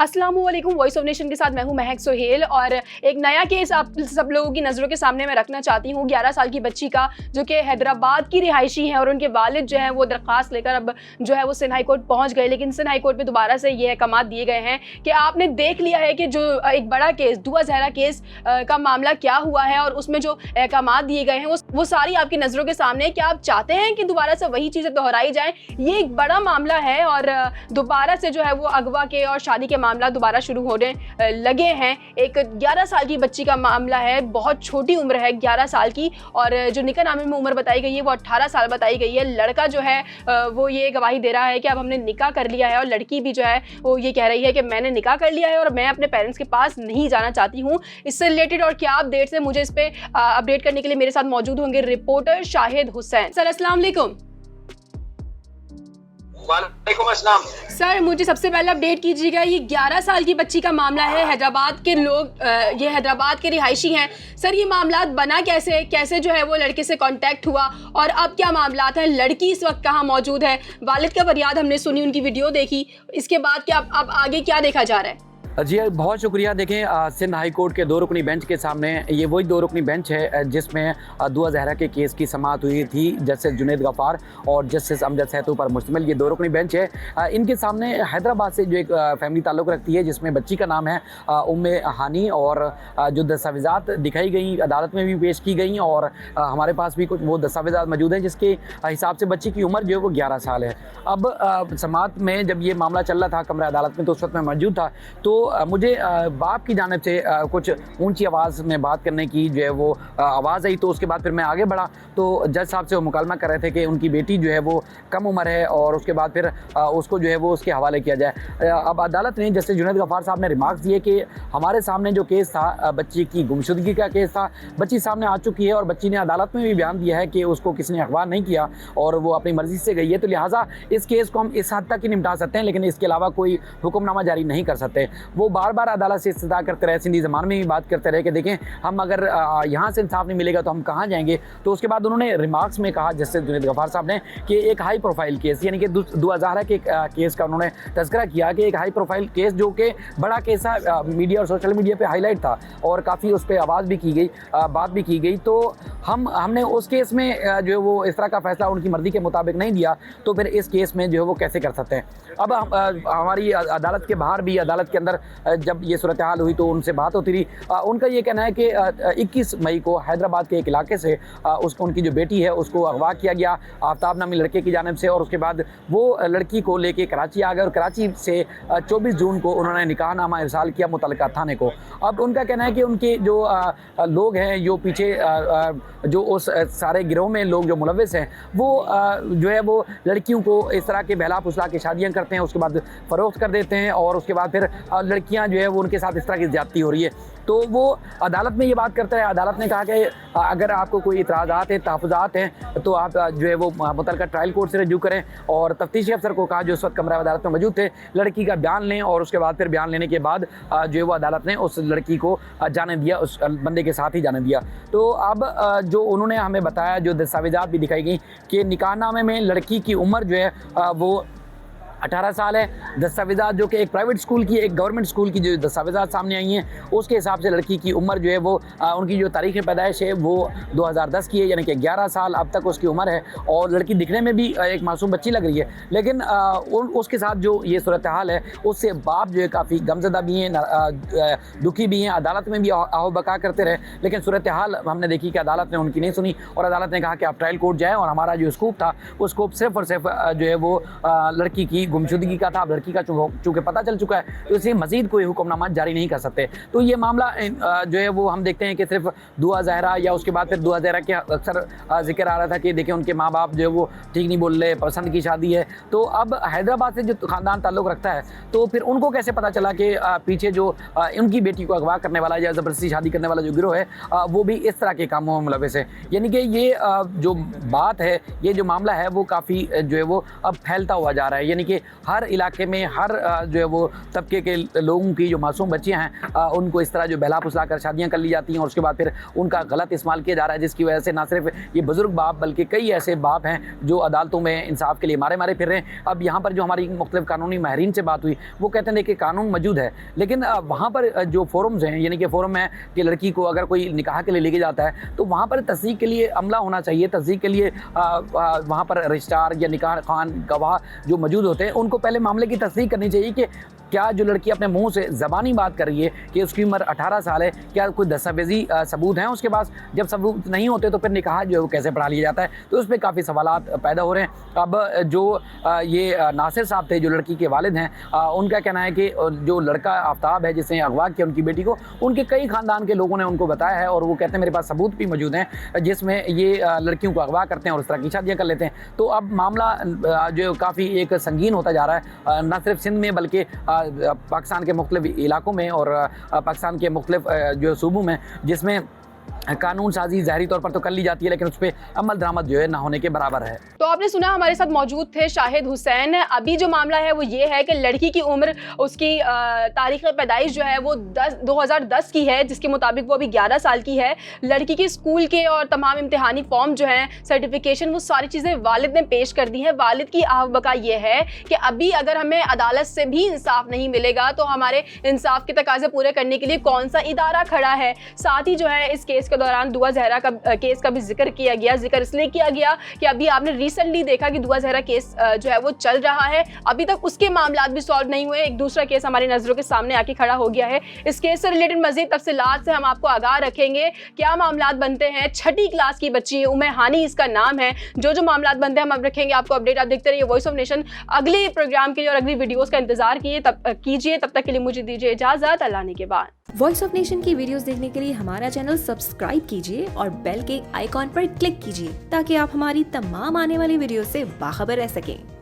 अस्सलामुअलैकुम। Voice of nation के साथ मैं हूं महक सोहेल और एक नया केस आप सब लोगों की नज़रों के सामने मैं रखना चाहती हूं। 11 साल की बच्ची का, जो कि हैदराबाद की रिहायशी है और उनके वालिद जो है वो दरख्वास्त लेकर अब जो है वो सिंध हाई कोर्ट पहुंच गए। लेकिन सिंध हाई कोर्ट में दोबारा से ये अहकाम दिए गए हैं कि आपने देख लिया है कि जो एक बड़ा केस दुआ जहरा केस का मामला क्या हुआ है और उसमें जो अहकाम दिए गए हैं वो सारी आपकी नज़रों के सामने है। क्या आप चाहते हैं कि दोबारा से वही चीज़ें दोहराई जाएँ? ये एक बड़ा मामला है और दोबारा से जो है वो अगवा के और शादी के मामला दोबारा शुरू होने लगे हैं। एक 11 साल की बच्ची का मामला है, बहुत छोटी उम्र है 11 साल की, और जो निकाहनामे में उम्र बताई गई है वो 18 साल बताई गई है। लड़का जो है वो ये गवाही दे रहा है कि अब हमने निकाह कर लिया है, और लड़की भी जो है वो ये कह रही है कि मैंने निकाह कर लिया है और मैं अपने पेरेंट्स के पास नहीं जाना चाहती हूँ। इससे रिलेटेड और क्या अपडेट्स है, मुझे इस पर अपडेट करने के लिए मेरे साथ मौजूद होंगे रिपोर्टर शाहिद हुसैन। सर अस्सलाम वालेकुम। वालेकुम अस्सलाम। सर मुझे सबसे पहले अपडेट कीजिएगा, ये 11 साल की बच्ची का मामला है, हैदराबाद के लोग ये हैदराबाद के रिहायशी हैं। सर ये मामला बना कैसे जो है वो लड़के से कांटेक्ट हुआ और अब क्या मामला है? लड़की इस वक्त कहाँ मौजूद है? वालिद का फरियाद हमने सुनी, उनकी वीडियो देखी, इसके बाद क्या अब आगे क्या देखा जा रहा है? जी बहुत शुक्रिया। देखें, सिंध हाई कोर्ट के 2 रुकनी बेंच के सामने ये वही 2 रुकनी बेंच है जिसमें दुआ जहरा के केस की समाअत हुई थी। जस्टिस जुनैद गफ़ार और जस्टिस अमजद सैतू पर मुश्तमिल ये 2 रुकनी बेंच है। इनके सामने हैदराबाद से जो एक फैमिली ताल्लुक़ रखती है जिसमें बच्ची का नाम है उम्मे हानी, और जो दस्तावेज़ात दिखाई गई अदालत में भी पेश की गई और हमारे पास भी कुछ वो दस्तावेज़ात मौजूद हैं जिसके हिसाब से बच्ची की उम्र जो है वो 11 साल है। अब समाअत में जब ये मामला चल रहा था कमरा अदालत में, तो उस वक्त मैं मौजूद था, तो मुझे बाप की जानिब से कुछ ऊंची आवाज़ में बात करने की जो है वो आवाज़ आई। तो उसके बाद फिर मैं आगे बढ़ा तो जज साहब से वो मुकालमा कर रहे थे कि उनकी बेटी जो है वो कम उम्र है और उसके बाद फिर उसको जो है वो उसके हवाले किया जाए। अब अदालत ने, जस्टिस जुनैद गफ़ार साहब ने रिमार्क्स दिए कि हमारे सामने जो केस था बच्ची की गुमशुदगी का केस था, बच्ची सामने आ चुकी है और बच्ची ने अदालत में भी बयान दिया है कि उसको किसी ने अगवा नहीं किया और वो अपनी मर्ज़ी से गई है। तो लिहाजा इस केस को हम इस हद तक ही निपटा सकते हैं, लेकिन इसके अलावा कोई हुक्मनामा जारी नहीं कर सकते। वो बार बार अदालत से इस्तदा करते रहे, सिंधी ज़मान में भी बात करते रहे कि देखें हम अगर यहाँ से इंसाफ नहीं मिलेगा तो हम कहाँ जाएंगे। तो उसके बाद उन्होंने रिमार्क्स में कहा, जस्टिस जुनैद गफ़ार साहब ने, कि एक हाई प्रोफाइल केस यानी कि दुआ ज़हरा के केस का उन्होंने तज़किरा किया कि एक हाई प्रोफाइल केस जो कि बड़ा केस था, मीडिया और सोशल मीडिया पर हाईलाइट था और काफ़ी उस पर आवाज़ भी की गई, बात भी की गई। तो हमने उस केस में जो है वो इस तरह का फ़ैसला उनकी मर्ज़ी के मुताबिक नहीं दिया, तो फिर इस केस में जो है वो कैसे कर सकते हैं। अब हमारी अदालत के बाहर भी, अदालत के अंदर जब ये सूरत हाल हुई तो उनसे बात होती रही। उनका ये कहना है कि 21 मई को हैदराबाद के एक इलाके से उनकी जो बेटी है उसको अगवा किया गया आफ्ताब नामी लड़के की जानिब से, और उसके बाद वो लड़की को लेके कराची आ गए और कराची से 24 जून को उन्होंने निकाहनामा इरसाल किया मुतल्लिका थाने को। अब उनका कहना है कि उनके जो लोग हैं, जो पीछे जो उस सारे गिरोह में लोग जो मुलव्विस हैं, वो जो है वो लड़कियों को इस तरह के बहला फुसला के शादियाँ करते हैं, उसके बाद फ़रोख्त कर देते हैं और उसके बाद फिर लड़कियाँ जो है वो उनके साथ इस तरह की ज़्यादती हो रही है। तो वो अदालत में ये बात करता है। अदालत ने कहा कि अगर आपको कोई इतराज़ात हैं, तहफ़्फ़ुज़ात हैं, तो आप जो है वो मुतल्लिका ट्रायल कोर्ट से रजू करें, और तफ्तीशी अफसर को कहा जो उस वक्त कमरा अदालत में मौजूद थे, लड़की का बयान लें, और उसके बाद फिर बयान लेने के बाद जो है वो अदालत ने उस लड़की को जाने दिया, उस बंदे के साथ ही जाने दिया। तो अब जो उन्होंने हमें बताया, जो दस्तावेज़ात भी दिखाई गई कि निकाहनामे में लड़की की उम्र जो है वो 18 साल है। दस्तावेज़ात जो कि एक प्राइवेट स्कूल की, एक गवर्नमेंट स्कूल की जो दस्तावेज़ात सामने आई हैं, उसके हिसाब से लड़की की उम्र जो है वो उनकी जो तारीख़ पैदाइश है वो 2010 की है, यानी कि 11 साल अब तक उसकी उम्र है, और लड़की दिखने में भी एक मासूम बच्ची लग रही है। लेकिन उसके साथ जो ये सूरत हाल है उससे बाप जो है काफ़ी गमज़दा भी हैं, दुखी भी हैं, अदालत में भी आओ बका करते रहे, लेकिन सूरत हाल हमने देखी कि अदालत ने उनकी नहीं सुनी और अदालत ने कहा कि आप ट्रायल कोर्ट जाएँ, और हमारा जो स्कूप था वो स्कूप सिर्फ़ और सिर्फ जो है वो लड़की की गुमशुदगी का था। लड़की का चूँकि पता चल चुका है तो इसे मज़ीद कोई हुक्मनामा जारी नहीं कर सकते। तो ये मामला जो है वो हम देखते हैं कि सिर्फ दुआ ज़हरा, या उसके बाद फिर दुआ ज़हरा के अक्सर जिक्र आ रहा था कि देखिए उनके माँ बाप जो है वो ठीक नहीं बोल रहे, पसंद की शादी है। तो अब हैदराबाद से जो ख़ानदान ताल्लुक़ रखता है, तो फिर उनको कैसे पता चला कि पीछे जो उनकी बेटी को अगवा करने वाला या ज़बरदस्ती शादी करने वाला जो गिरोह है वो भी इस तरह के कामों में मुलव्विस है। यानी कि ये जो बात है, ये जो मामला है वो काफ़ी जो है वो अब फैलता हुआ जा रहा है। यानी कि कि हर इलाके में हर जो है वो तबके के लोगों की जो मासूम बच्चियाँ हैं उनको इस तरह जो बहला फुसला कर शादियाँ कर ली जाती हैं और उसके बाद फिर उनका गलत इस्तेमाल किया जा रहा है, जिसकी वजह से ना सिर्फ ये बुज़ुर्ग बाप बल्कि कई ऐसे बाप हैं जो अदालतों में इंसाफ के लिए मारे मारे फिर रहे हैं। अब यहाँ पर जो हमारी मुख्तलिफ कानूनी माहिरीन से बात हुई वो कहते हैं कि कानून मौजूद है, लेकिन वहाँ पर जो फोरम्स हैं, यानी कि फोरम है कि लड़की को अगर कोई निकाह के लिए लेके जाता है तो वहाँ पर तस्दीक के लिए अमला होना चाहिए। तस्दीक के लिए वहाँ पर रजिस्ट्रार या निकाह खान गवाह जो मौजूद होते हैं उनको पहले मामले की तस्दीक करनी चाहिए कि क्या जो लड़की अपने मुंह से ज़बानी बात कर रही है कि उसकी उम्र 18 साल है, क्या कोई दस्तावेजी सबूत हैं उसके पास। जब सबूत नहीं होते तो फिर निकाह जो है वो कैसे पढ़ा लिया जाता है, तो उस पर काफ़ी सवालात पैदा हो रहे हैं। अब जो ये नासिर साहब थे जो लड़की के वालिद हैं, उनका कहना है कि जो लड़का आफ्ताब है जिसने अगवा किया उनकी बेटी को, उनके कई ख़ानदान के लोगों ने उनको बताया है और वो कहते हैं मेरे पास सबूत भी मौजूद हैं जिसमें ये लड़कियों को अगवा करते हैं और उस तरह की शादियाँ कर लेते हैं। तो अब मामला जो काफ़ी एक संगीन होता जा रहा है, न सिर्फ सिंध में बल्कि पाकिस्तान के मुख्तलिफ इलाकों में और पाकिस्तान के मुख्तलिफ जो सूबों में, जिसमें कानून साजी ज़ाहरी तौर पर तो कर ली जाती है लेकिन उस पर अमल दरामद जो है ना होने के बराबर है। तो आपने सुना, हमारे साथ मौजूद थे शाहिद हुसैन। अभी जो मामला है वो ये है कि लड़की की उम्र, उसकी तारीख़ पैदाइश जो है वो 2010 की है, जिसके मुताबिक वो अभी 11 साल की है। लड़की के स्कूल के और तमाम इम्तिहानी फॉर्म जो हैं, सर्टिफिकेशन, वो सारी चीज़ें वालिद ने पेश कर दी हैं। वालिद की आहबका ये है कि अभी अगर हमें अदालत से भी इंसाफ नहीं मिलेगा तो हमारे इंसाफ के तकाजे पूरे करने के लिए कौन सा इदारा खड़ा है। साथ ही जो है इस केस के दौरान दुआ जहरा का केस का भी जिक्र किया गया। जिक्र इसलिए किया गया कि अभी आपने रिसेंटली देखा कि दुआ जहरा केस जो है वो चल रहा है, अभी तक उसके मामला भी सॉल्व नहीं हुए। एक दूसरा केस हमारी नज़रों के सामने आके खड़ा हो गया है। इस केस से रिलेटेड मजीद तफसीलात से हम आपको आगाह रखेंगे। क्या मामला बनते हैं, 6ठी क्लास की बच्ची है, उम्मे हानी इसका नाम है। जो मामला बनते हैं हम अब रखेंगे आपको अपडेट। आप देखते रहिए वॉइस ऑफ नेशन। अगले प्रोग्राम के लिए और अगली वीडियोज़ का इंतजार कीजिए। तब तक के लिए मुझे दीजिए इजाज़त। अल्लाह ने के बाद। वॉइस ऑफ नेशन की वीडियोस देखने के लिए हमारा चैनल सब्सक्राइब कीजिए और बेल के आइकॉन पर क्लिक कीजिए ताकि आप हमारी तमाम आने वाली वीडियो से बाखबर रह सकें।